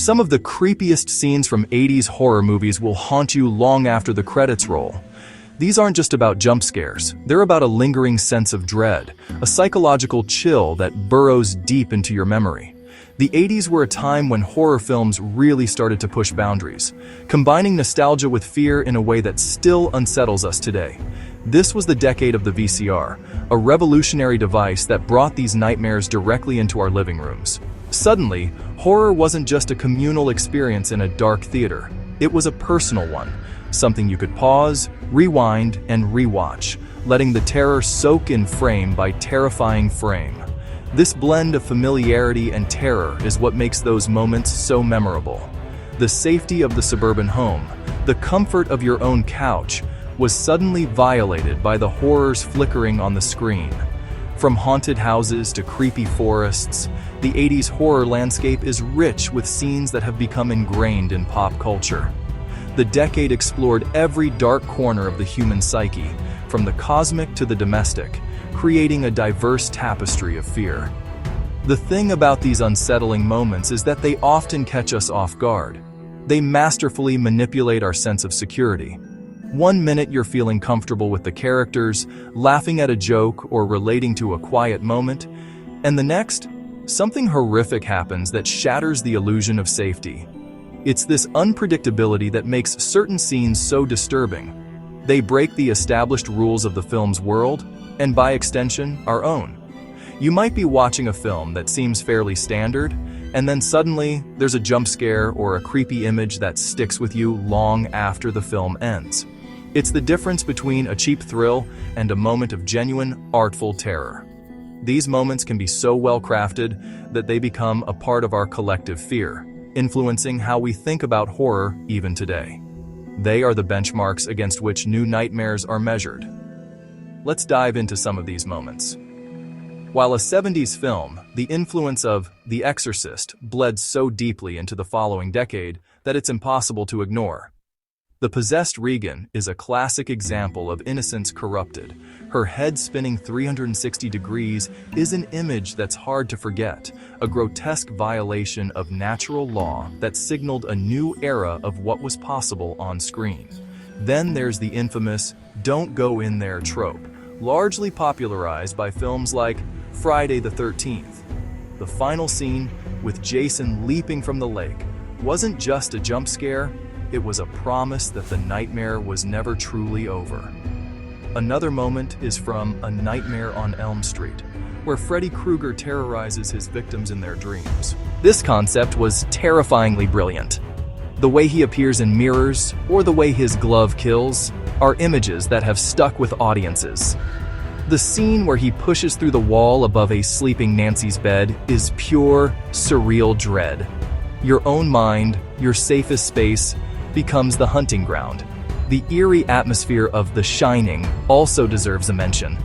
Some of the creepiest scenes from 80s horror movies will haunt you long after the credits roll. These aren't just about jump scares, they're about a lingering sense of dread, a psychological chill that burrows deep into your memory. The 80s were a time when horror films really started to push boundaries, combining nostalgia with fear in a way that still unsettles us today. This was the decade of the VCR, a revolutionary device that brought these nightmares directly into our living rooms. Suddenly, horror wasn't just a communal experience in a dark theater. It was a personal one, something you could pause, rewind, and rewatch, letting the terror soak in frame by terrifying frame. This blend of familiarity and terror is what makes those moments so memorable. The safety of the suburban home, the comfort of your own couch, was suddenly violated by the horrors flickering on the screen. From haunted houses to creepy forests, the 80s horror landscape is rich with scenes that have become ingrained in pop culture. The decade explored every dark corner of the human psyche, from the cosmic to the domestic, creating a diverse tapestry of fear. The thing about these unsettling moments is that they often catch us off guard. They masterfully manipulate our sense of security. One minute you're feeling comfortable with the characters, laughing at a joke or relating to a quiet moment, and the next, something horrific happens that shatters the illusion of safety. It's this unpredictability that makes certain scenes so disturbing. They break the established rules of the film's world, and by extension, our own. You might be watching a film that seems fairly standard, and then suddenly there's a jump scare or a creepy image that sticks with you long after the film ends. It's the difference between a cheap thrill and a moment of genuine, artful terror. These moments can be so well crafted that they become a part of our collective fear, influencing how we think about horror even today. They are the benchmarks against which new nightmares are measured. Let's dive into some of these moments. While a 70s film, the influence of The Exorcist bled so deeply into the following decade that it's impossible to ignore. The possessed Regan is a classic example of innocence corrupted. Her head spinning 360 degrees is an image that's hard to forget, a grotesque violation of natural law that signaled a new era of what was possible on screen. Then there's the infamous "don't go in there" trope, largely popularized by films like Friday the 13th. The final scene, with Jason leaping from the lake, wasn't just a jump scare, it was a promise that the nightmare was never truly over. Another moment is from A Nightmare on Elm Street, where Freddy Krueger terrorizes his victims in their dreams. This concept was terrifyingly brilliant. The way he appears in mirrors, or the way his glove kills, are images that have stuck with audiences. The scene where he pushes through the wall above a sleeping Nancy's bed is pure, surreal dread. Your own mind, your safest space, becomes the hunting ground. The eerie atmosphere of The Shining also deserves a mention.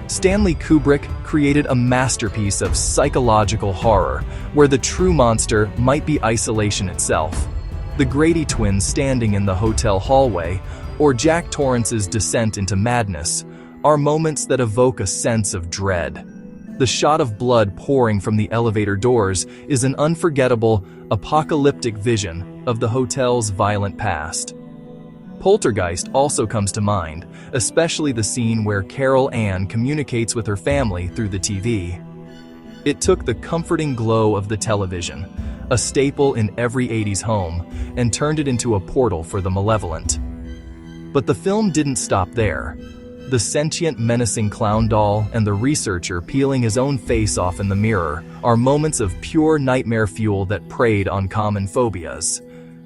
Stanley Kubrick created a masterpiece of psychological horror, where the true monster might be isolation itself. The Grady twins standing in the hotel hallway, or Jack Torrance's descent into madness, are moments that evoke a sense of dread. The shot of blood pouring from the elevator doors is an unforgettable, apocalyptic vision of the hotel's violent past. Poltergeist also comes to mind, especially the scene where Carol Ann communicates with her family through the TV. It took the comforting glow of the television, a staple in every 80s home, and turned it into a portal for the malevolent. But the film didn't stop there. The sentient, menacing clown doll and the researcher peeling his own face off in the mirror are moments of pure nightmare fuel that preyed on common phobias.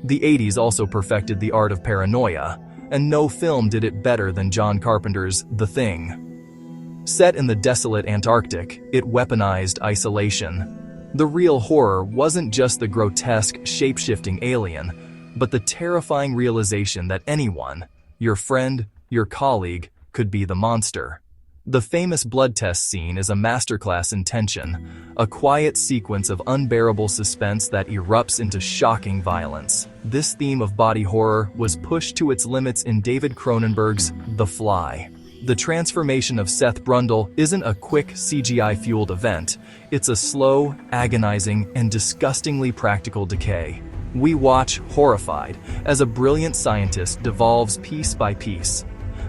The 80s also perfected the art of paranoia, and no film did it better than John Carpenter's The Thing. Set in the desolate Antarctic, it weaponized isolation. The real horror wasn't just the grotesque, shape-shifting alien, but the terrifying realization that anyone, your friend, your colleague, could be the monster. The famous blood test scene is a masterclass in tension, a quiet sequence of unbearable suspense that erupts into shocking violence. This theme of body horror was pushed to its limits in David Cronenberg's The Fly. The transformation of Seth Brundle isn't a quick CGI-fueled event, it's a slow, agonizing, and disgustingly practical decay. We watch horrified as a brilliant scientist devolves piece by piece.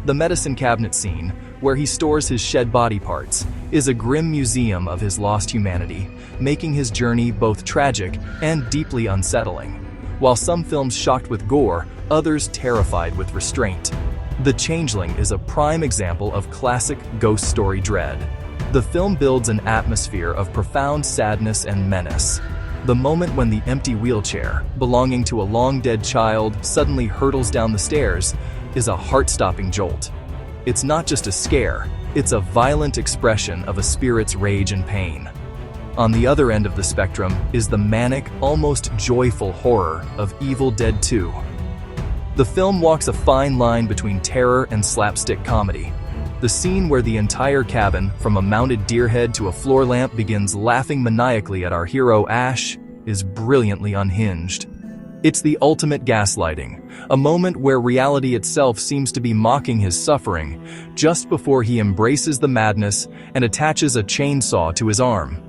The medicine cabinet scene, where he stores his shed body parts, is a grim museum of his lost humanity, making his journey both tragic and deeply unsettling. While some films shocked with gore, others terrified with restraint. The Changeling is a prime example of classic ghost story dread. The film builds an atmosphere of profound sadness and menace. The moment when the empty wheelchair, belonging to a long-dead child, suddenly hurtles down the stairs is a heart-stopping jolt. It's not just a scare, it's a violent expression of a spirit's rage and pain. On the other end of the spectrum is the manic, almost joyful horror of Evil Dead 2. The film walks a fine line between terror and slapstick comedy. The scene where the entire cabin, from a mounted deer head to a floor lamp, begins laughing maniacally at our hero Ash, is brilliantly unhinged. It's the ultimate gaslighting, a moment where reality itself seems to be mocking his suffering, just before he embraces the madness and attaches a chainsaw to his arm.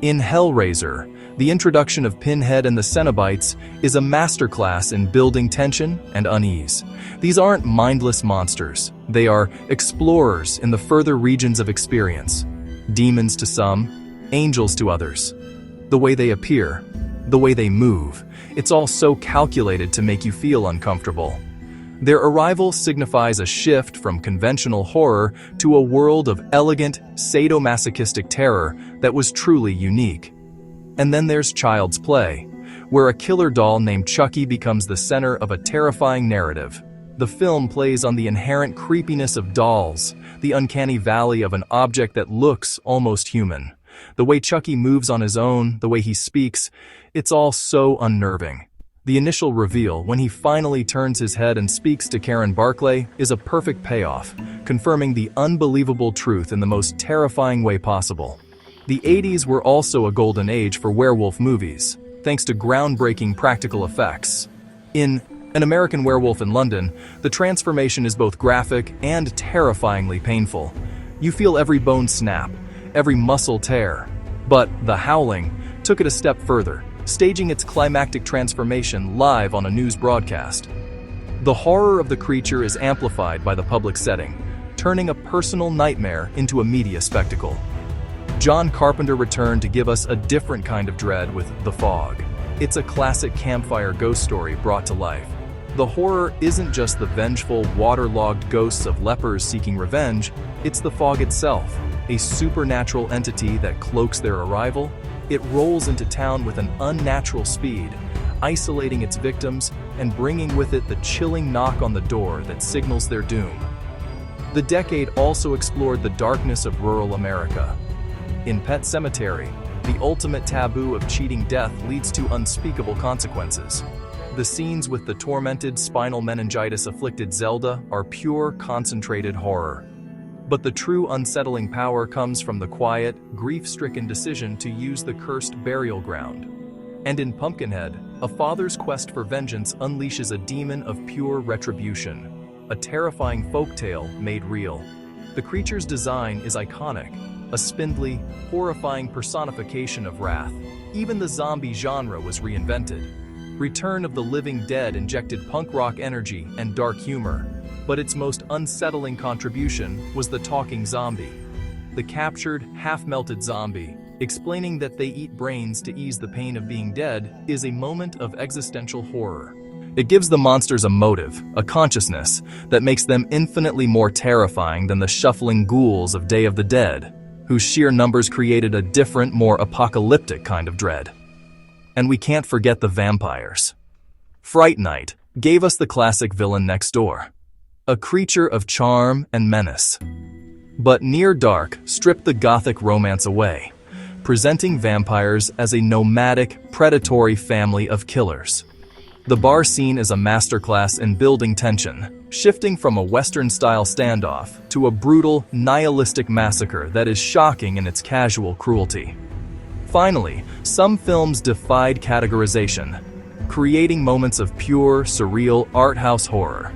In Hellraiser, the introduction of Pinhead and the Cenobites is a masterclass in building tension and unease. These aren't mindless monsters. They are explorers in the further regions of experience. Demons to some, angels to others. The way they appear, the way they move, it's all so calculated to make you feel uncomfortable. Their arrival signifies a shift from conventional horror to a world of elegant, sadomasochistic terror that was truly unique. And then there's Child's Play, where a killer doll named Chucky becomes the center of a terrifying narrative. The film plays on the inherent creepiness of dolls, the uncanny valley of an object that looks almost human. The way Chucky moves on his own, the way he speaks, it's all so unnerving. The initial reveal, when he finally turns his head and speaks to Karen Barclay, is a perfect payoff, confirming the unbelievable truth in the most terrifying way possible. The 80s were also a golden age for werewolf movies, thanks to groundbreaking practical effects. In An American Werewolf in London, the transformation is both graphic and terrifyingly painful. You feel every bone snap, every muscle tear. But The Howling took it a step further, staging its climactic transformation live on a news broadcast. The horror of the creature is amplified by the public setting, turning a personal nightmare into a media spectacle. John Carpenter returned to give us a different kind of dread with The Fog. It's a classic campfire ghost story brought to life. The horror isn't just the vengeful, waterlogged ghosts of lepers seeking revenge, it's the fog itself, a supernatural entity that cloaks their arrival. It rolls into town with an unnatural speed, isolating its victims and bringing with it the chilling knock on the door that signals their doom. The decade also explored the darkness of rural America. In Pet Sematary, the ultimate taboo of cheating death leads to unspeakable consequences. The scenes with the tormented, spinal meningitis-afflicted Zelda are pure, concentrated horror. But the true unsettling power comes from the quiet, grief-stricken decision to use the cursed burial ground. And in Pumpkinhead, a father's quest for vengeance unleashes a demon of pure retribution, a terrifying folktale made real. The creature's design is iconic, a spindly, horrifying personification of wrath. Even the zombie genre was reinvented. Return of the Living Dead injected punk rock energy and dark humor, but its most unsettling contribution was the talking zombie. The captured, half-melted zombie, explaining that they eat brains to ease the pain of being dead, is a moment of existential horror. It gives the monsters a motive, a consciousness, that makes them infinitely more terrifying than the shuffling ghouls of Day of the Dead, whose sheer numbers created a different, more apocalyptic kind of dread. And we can't forget the vampires. Fright Night gave us the classic villain next door, a creature of charm and menace. But Near Dark stripped the gothic romance away, presenting vampires as a nomadic, predatory family of killers. The bar scene is a masterclass in building tension, shifting from a Western-style standoff to a brutal, nihilistic massacre that is shocking in its casual cruelty. Finally, some films defied categorization, creating moments of pure, surreal, art house horror.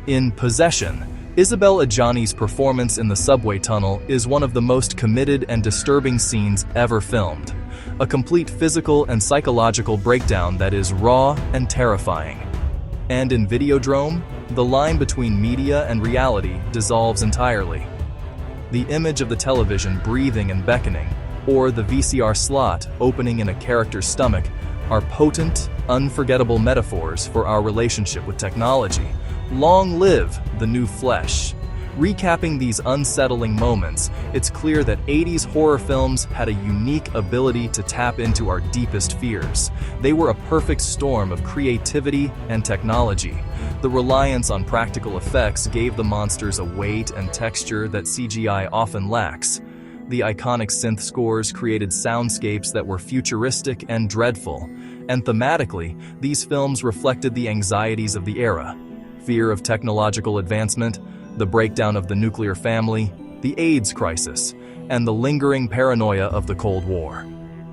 In Possession, Isabelle Adjani's performance in the subway tunnel is one of the most committed and disturbing scenes ever filmed. a complete physical and psychological breakdown that is raw and terrifying. And in Videodrome, the line between media and reality dissolves entirely. The image of the television breathing and beckoning, or the VCR slot opening in a character's stomach, are potent, unforgettable metaphors for our relationship with technology. Long live the new flesh. Recapping these unsettling moments, it's clear that 80s horror films had a unique ability to tap into our deepest fears. They were a perfect storm of creativity and technology. The reliance on practical effects gave the monsters a weight and texture that CGI often lacks. The iconic synth scores created soundscapes that were futuristic and dreadful. And thematically, these films reflected the anxieties of the era: fear of technological advancement, the breakdown of the nuclear family, the AIDS crisis, and the lingering paranoia of the Cold War.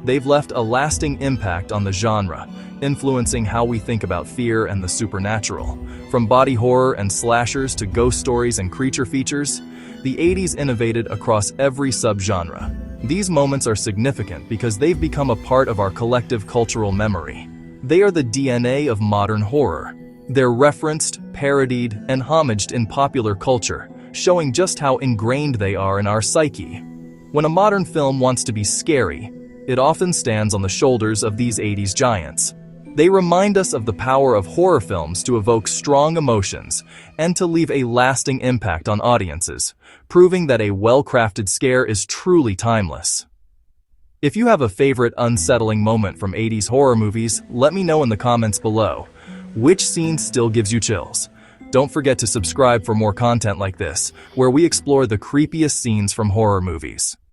They've left a lasting impact on the genre, influencing how we think about fear and the supernatural. From body horror and slashers to ghost stories and creature features, the 80s innovated across every subgenre. These moments are significant because they've become a part of our collective cultural memory. They are the DNA of modern horror. They're referenced, parodied, and homaged in popular culture, showing just how ingrained they are in our psyche. When a modern film wants to be scary, it often stands on the shoulders of these 80s giants. They remind us of the power of horror films to evoke strong emotions and to leave a lasting impact on audiences, proving that a well-crafted scare is truly timeless. If you have a favorite unsettling moment from 80s horror movies, let me know in the comments below. Which scene still gives you chills? Don't forget to subscribe for more content like this, where we explore the creepiest scenes from horror movies.